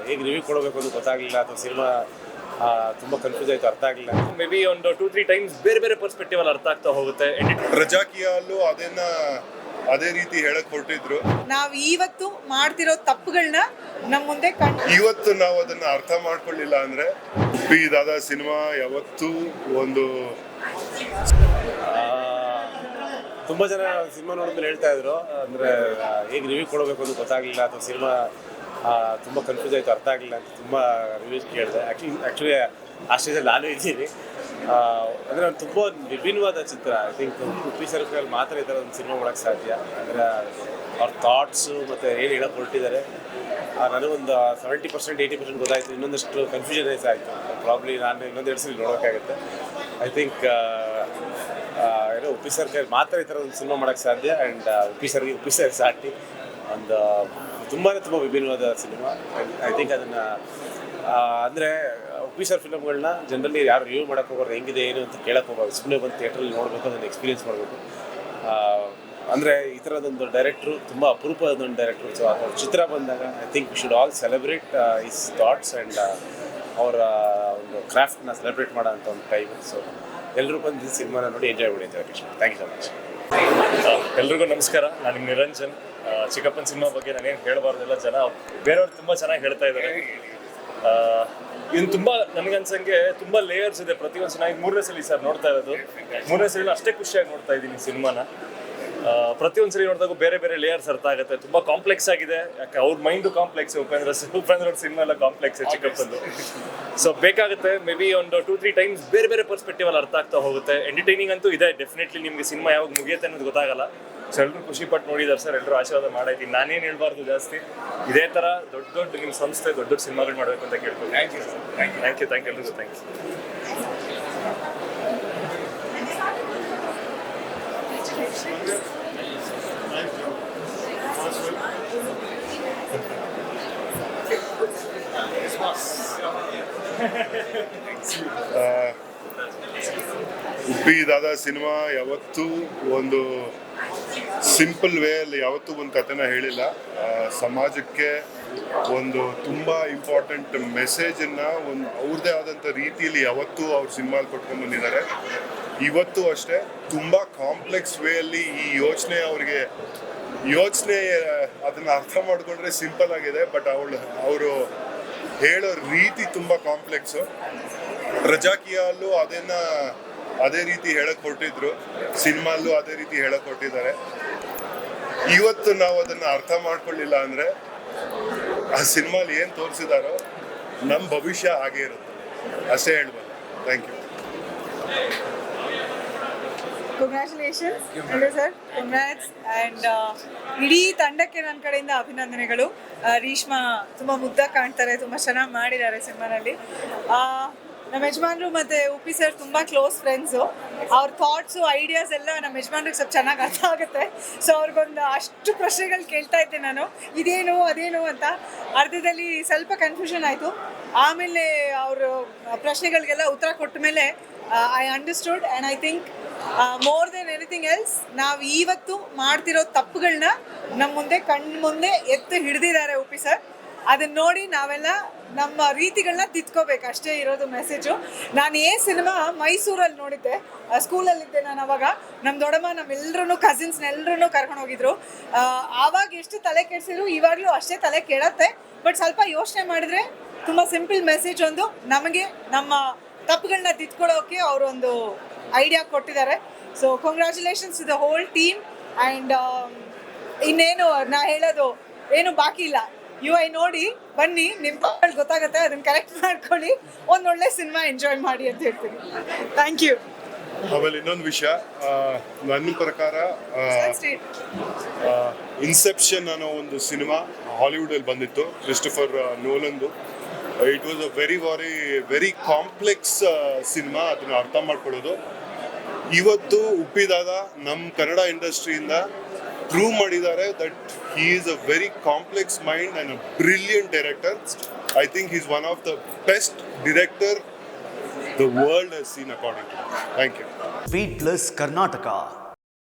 ಹೇಗೆ ರಿವ್ಯೂ ಕೊಡಬೇಕು ಅಂತ ಗೊತ್ತಾಗಲಿಲ್ಲ, ಅಥವಾ ಸಿನಿಮಾ ತುಂಬ ಕನ್ಫ್ಯೂಸ್ ಆಯಿತು, ಅರ್ಥ ಆಗಲಿಲ್ಲ. ಮೇ ಬಿ ಒಂದು 2-3 ಟೈಮ್ಸ್ ಬೇರೆ ಬೇರೆ ಪರ್ಸ್ಪೆಕ್ಟಿವ್ ಅಲ್ಲಿ ಅರ್ಥ ಆಗ್ತಾ ಹೋಗುತ್ತೆ. ರಜಾಕಿಯಲ್ಲೂ ಅದೇ ರೀತಿ ಹೇಳಕ್ ಹೊರಟಿದ್ರು. ನಾವು ಇವತ್ತು ಮಾಡ್ತಿರೋ ತಪ್ಪುಗಳನ್ನ ನಮ್ಮ ಮುಂದೆ ಇವತ್ತು ನಾವು ಅದನ್ನ ಅರ್ಥ ಮಾಡ್ಕೊಳ್ಳಿಲ್ಲ ಅಂದ್ರೆ ಉಪ್ಪಿ ದಾದಾ ಸಿನಿಮಾ ಯಾವತ್ತೂ ಒಂದು ತುಂಬ ಜನ ಸಿನಿಮಾ ನೋಡಿದ್ಮೇಲೆ ಹೇಳ್ತಾ ಇದ್ರು, ಅಂದರೆ ಹೇಗೆ ರಿವ್ಯೂ ಕೊಡಬೇಕು ಅಂತ ಗೊತ್ತಾಗಲಿಲ್ಲ, ಅಥವಾ ಸಿನಿಮಾ ತುಂಬ ಕನ್ಫ್ಯೂಸ್ ಆಯಿತು, ಅರ್ಥ ಆಗಲಿಲ್ಲ ಅಂತ ತುಂಬ ರಿವ್ಯೂಸ್ ಕೇಳಿದೆ. ಆ್ಯಕ್ಚುಲಿ ಆ ಸ್ಟೇಜಲ್ಲಿ ನಾನು ಇದ್ದೀನಿ. ಅಂದರೆ ನಾನು ತುಂಬ ವಿಭಿನ್ನವಾದ ಚಿತ್ರ. ಐ ಥಿಂಕ್ ಉಪ್ಪಿ ಸರ್ ಕೈಯಲ್ಲಿ ಮಾತ್ರ ಈ ಥರ ಒಂದು ಸಿನಿಮಾ ಮಾಡೋಕ್ಕೆ ಸಾಧ್ಯ. ಅಂದರೆ ಅವ್ರ ಥಾಟ್ಸು ಮತ್ತು ಏನು ಹೇಳೋಕೆ ಹೊರಟಿದ್ದಾರೆ, ನನಗೊಂದು 70% 80% ಗೊತ್ತಾಯಿತು. ಇನ್ನೊಂದಷ್ಟು ಕನ್ಫ್ಯೂಷನೈಸ್ ಆಯಿತು. ಪ್ರಾಬ್ಲಿ ನಾನು ಇನ್ನೊಂದೆರಡು ಸಲ ನೋಡೋಕ್ಕಾಗುತ್ತೆ. ಐ ಥಿಂಕ್ ಏನೋ ಉಪ್ಪಿ ಸರ್ ಕೈಯಲ್ಲಿ ಮಾತ್ರ ಈ ಥರ ಒಂದು ಸಿನಿಮಾ ಮಾಡೋಕ್ಕೆ ಸಾಧ್ಯ. ಆ್ಯಂಡ್ ಉಪ್ಪಿ ಸರ್ ಸಾಟಿ ಒಂದು ತುಂಬಾ ವಿಭಿನ್ನವಾದ ಸಿನಿಮಾ. ಐ ಥಿಂಕ್ ಅದನ್ನು ಅಂದರೆ ಉಪ್ಪಿ ಸರ್ ಫಿಲಮ್ಗಳನ್ನ ಜನರಲ್ಲಿ ಯಾರು ರಿವ್ಯೂ ಮಾಡೋಕ್ಕೆ ಹೋಗೋರು ಹೆಂಗಿದೆ ಏನು ಅಂತ ಕೇಳಕ್ಕೆ ಹೋಗೋದು, ಸುಮ್ಮನೆ ಬಂದು ಥಿಯೇಟ್ರಲ್ಲಿ ನೋಡಬೇಕು, ಅದನ್ನು ಎಕ್ಸ್ಪೀರಿಯನ್ಸ್ ಮಾಡಬೇಕು. ಅಂದರೆ ಈ ಥರದೊಂದು ಡೈರೆಕ್ಟ್ರು ತುಂಬ ಅಪರೂಪವಾದೊಂದು ಡೈರೆಕ್ಟ್ರು. ಸೊ ಅವ್ರ ಚಿತ್ರ ಬಂದಾಗ I think we should all celebrate his thoughts and ಅವರ ಒಂದು ಕ್ರಾಫ್ಟ್ನ ಸೆಲೆಬ್ರೇಟ್ ಮಾಡೋ ಅಂಥ ಒಂದು ಟೈಮ್. ಸೊ ಎಲ್ಲರೂ ಬಂದು ಸಿನಿಮಾನ ನೋಡಿ ಎಂಜಾಯ್ ಮಾಡಿ ಅಂತ ಹೇಳಿ. Thank you so much. ಎಲ್ರಿಗೂ ನಮಸ್ಕಾರ. ನಾನು ನಿಮ್ಮ ನಿರಂಜನ್. ಚಿಕ್ಕಪ್ಪನ ಸಿನಿಮಾ ಬಗ್ಗೆ ನಾನೇನು ಹೇಳಬಾರ್ದಿಲ್ಲ, ಜನ ಬೇರೆಯವ್ರು ತುಂಬ ಚೆನ್ನಾಗಿ ಹೇಳ್ತಾ ಇದ್ದಾರೆ. ಇದು ತುಂಬ ನನಗನ್ಸಂಗೆ ತುಂಬ ಲೇಯರ್ಸ್ ಇದೆ. ಪ್ರತಿಯೊಂದು ಚೆನ್ನಾಗಿ 3ನೇ ಸಲ ಸರ್ ನೋಡ್ತಾ ಇರೋದು. 3ನೇ ಸಲ ಅಷ್ಟೇ ಖುಷಿಯಾಗಿ ನೋಡ್ತಾ ಇದ್ದೀನಿ ಸಿನಿಮಾನ. ಪ್ರತಿಯೊಂದು ಸಲ ನೋಡಿದಾಗ ಬೇರೆ ಬೇರೆ ಲೇಯರ್ಸ್ ಅರ್ಥ ಆಗುತ್ತೆ. ತುಂಬ ಕಾಂಪ್ಲೆಕ್ಸ್ ಆಗಿದೆ. ಯಾಕೆ ಅವ್ರ ಮೈಂಡು ಕಾಂಪ್ಲೆಕ್ಸ್, ಉಪೇಂದ್ರ ಅವ್ರ ಸಿನಿಮಾ ಎಲ್ಲ ಕಾಂಪ್ಲೆಕ್ಸ್ ಚಿಕ್ಕಪ್ಪಂದು. ಸೊ ಬೇಕಾಗುತ್ತೆ ಮೇ ಬಿ ಒಂದು 2-3 ಟೈಮ್ಸ್ ಬೇರೆ ಬೇರೆ ಪರ್ಸ್ಪೆಕ್ಟಿವ್ ಅಲ್ಲಿ ಅರ್ಥ ಆಗ್ತಾ ಹೋಗುತ್ತೆ. ಎಂಟರ್ಟೈನಿಂಗ್ ಅಂತೂ ಇದೆ ಡೆಫಿನೆಟ್ಲಿ. ನಿಮಗೆ ಸಿನಿಮಾ ಯಾವಾಗ ಮುಗಿಯುತ್ತೆ ಅನ್ನೋದು ಗೊತ್ತಾಗಲ್ಲ. ಸೊ ಎಲ್ಲರೂ ಖುಷಿ ಪಟ್ಟು ನೋಡಿದ್ದಾರೆ ಸರ್. ಎಲ್ಲರೂ ಆಶೀರ್ವಾದ ಮಾಡೈತೀನಿ. ನಾನೇನು ಹೇಳ್ಬಾರ್ದು ಜಾಸ್ತಿ. ಇದೇ ಥರ ದೊಡ್ಡ ನಿಮ್ಮ ಸಂಸ್ಥೆ ದೊಡ್ಡ ಸಿನಿಮಾಗಳು ಮಾಡಬೇಕು ಅಂತ ಕೇಳ್ಬೋದು. Thank you sir. Thank you ಎಲ್ರಿಗೂ thank you. Uppi Dada cinema ಯಾವತ್ತೂ ಒಂದು ಸಿಂಪಲ್ ವೇಯಲ್ಲಿ ಯಾವತ್ತೂ ಒಂದು ಕಥೆನ ಹೇಳಿಲ್ಲ. ಸಮಾಜಕ್ಕೆ ಒಂದು ತುಂಬ ಇಂಪಾರ್ಟೆಂಟ್ ಮೆಸೇಜನ್ನು ಒಂದು ಅವ್ರದ್ದೇ ಆದಂಥ ರೀತಿಯಲ್ಲಿ ಯಾವತ್ತೂ ಅವ್ರ ಸಿನಿಮಾಲ್ಲಿ ಕೊಟ್ಕೊಂಡು ಬಂದಿದ್ದಾರೆ. ಇವತ್ತು ಅಷ್ಟೇ ತುಂಬ ಕಾಂಪ್ಲೆಕ್ಸ್ ವೇಯಲ್ಲಿ ಈ ಯೋಚನೆ ಅದನ್ನು ಅರ್ಥ ಮಾಡಿಕೊಂಡ್ರೆ ಸಿಂಪಲ್ ಆಗಿದೆ. ಬಟ್ ಅವರು ಹೇಳೋ ರೀತಿ ತುಂಬ ಕಾಂಪ್ಲೆಕ್ಸು. ರಜಾಕಿಯಲ್ಲೂ ಅದೇ ರೀತಿ ಹೇಳಕ್ ಹೊರಟಿದ್ರು. ಸಿನಿಮಾಲ್ಲೂ ಅದೇ ರೀತಿ ಹೇಳಕ್ ಹೊರಟಿದ್ದಾರೆ. ಇವತ್ತು ನಾವು ಅದನ್ನು ಅರ್ಥ ಮಾಡ್ಕೊಳ್ಳಿಲ್ಲ ಅಂದರೆ ಆ ಸಿನಿಮಾಲಿ ಏನು ತೋರಿಸಿದಾರೋ ನಮ್ಮ ಭವಿಷ್ಯ ಹಾಗೆ ಇರುತ್ತೆ. ಅಷ್ಟೇ ಹೇಳ್ಬೋದು. Thank you. Congratulations sir. Congrats. And ಇಡೀ ತಂಡಕ್ಕೆ ನನ್ನ ಕಡೆಯಿಂದ ಅಭಿನಂದನೆಗಳು. ರೀಶ್ಮಾ ತುಂಬ ಮುದ್ದಾಗಿ ಕಾಣ್ತಾರೆ, ತುಂಬ ಚೆನ್ನಾಗಿ ಮಾಡಿದ್ದಾರೆ ಸಿನಿಮಾನಲ್ಲಿ. ನಮ್ಮ ಯಜಮಾನ್ರು ಮತ್ತು ಉಪ್ಪಿ ಸರ್ ತುಂಬ ಕ್ಲೋಸ್ ಫ್ರೆಂಡ್ಸು. ಅವ್ರ ಥಾಟ್ಸು ಐಡಿಯಾಸ್ ಎಲ್ಲ ನಮ್ಮ ಯಜಮಾನ್ರಿಗೆ ಸ್ವಲ್ಪ ಚೆನ್ನಾಗಿ ಅರ್ಥ ಆಗುತ್ತೆ. ಸೊ ಅವ್ರಿಗೊಂದು ಅಷ್ಟು ಪ್ರಶ್ನೆಗಳು ಕೇಳ್ತಾ ಇದ್ದೆ ನಾನು, ಇದೇನು ಅದೇನು ಅಂತ. ಅರ್ಧದಲ್ಲಿ ಸ್ವಲ್ಪ ಕನ್ಫ್ಯೂಷನ್ ಆಯಿತು. ಆಮೇಲೆ ಅವರು ಪ್ರಶ್ನೆಗಳಿಗೆಲ್ಲ ಉತ್ತರ ಕೊಟ್ಟ ಮೇಲೆ I understood. And I think more than anything else ನಾವು ಇವತ್ತು ಮಾಡ್ತಿರೋ ತಪ್ಪುಗಳನ್ನ ನಮ್ಮ ಮುಂದೆ ಎತ್ತು ಹಿಡಿದಿದ್ದಾರೆ ಉಪ್ಪಿ ಸರ್. ಅದನ್ನ ನೋಡಿ ನಾವೆಲ್ಲ ನಮ್ಮ ರೀತಿಗಳನ್ನ ತಿದ್ಕೋಬೇಕು, ಅಷ್ಟೇ ಇರೋದು ಮೆಸೇಜು. ನಾನು ಸಿನಿಮಾ ಮೈಸೂರಲ್ಲಿ ನೋಡಿದ್ದೆ, ಸ್ಕೂಲಲ್ಲಿದ್ದೆ ನಾನು ಅವಾಗ. ನಮ್ಮ ದೊಡ್ಡಮ್ಮ ನಮ್ಮೆಲ್ಲರೂ ಕಸಿನ್ಸ್ನೆಲ್ಲರೂ ಕರ್ಕೊಂಡು ಹೋಗಿದ್ರು. ಆವಾಗ ಎಷ್ಟು ತಲೆ ಕೆಡಿಸಿದ್ರು ಇವಾಗಲೂ ಅಷ್ಟೇ ತಲೆ ಕೆಡತ್ತೆ. ಬಟ್ ಸ್ವಲ್ಪ ಯೋಚನೆ ಮಾಡಿದ್ರೆ ತುಂಬ ಸಿಂಪಲ್ ಮೆಸೇಜ್ ಒಂದು ನಮಗೆ ನಮ್ಮ ತಪ್ಪುಗಳನ್ನ ತಿದ್ಕೊಳ್ಳೋಕೆ ಅವರೊಂದು ಐಡಿಯಾ ಕೊಟ್ಟಿದ್ದಾರೆ. So congratulations to the whole team. And ಇನ್ನೇನು ನಾ ಹೇಳೋದು ಏನು ಬಾಕಿ ಇಲ್ಲ. UI ನೋಡಿ ಬನ್ನಿ, ನಿಮ್ಮ ತಪ್ಪುಗಳು ಗೊತ್ತಾಗುತ್ತೆ, ಅದನ್ನು ಕರೆಕ್ಟ್ ಮಾಡ್ಕೊಳ್ಳಿ, ಒಂದೊಳ್ಳೆ ಸಿನಿಮಾ ಎಂಜಾಯ್ ಮಾಡಿ ಅಂತ ಹೇಳ್ತೀನಿ. Thank you. ಆಮೇಲೆ ಇನ್ನೊಂದು ವಿಷಯ, ನನ್ನ ಪ್ರಕಾರ ಇನ್ಸೆಪ್ಷನ್ ಅನ್ನೋ ಒಂದು ಸಿನಿಮಾ ಹಾಲಿವುಡಲ್ಲಿ ಬಂದಿತ್ತು, ಕ್ರಿಸ್ಟೋಫರ್ ನೋಲನ್ದು. It was a very complex cinema. ಅದನ್ನು ಅರ್ಥ ಮಾಡ್ಕೊಳ್ಳೋದು ಇವತ್ತು ಉಪ್ಪಿ ದಾದಾ ನಮ್ಮ ಕನ್ನಡ ಇಂಡಸ್ಟ್ರಿಯಿಂದ ಪ್ರೂವ್ ಮಾಡಿದ್ದಾರೆ that he is a very complex mind and a brilliant director. I think he's one of the best director the world has seen according to me. Thank you. Speed Plus Karnataka.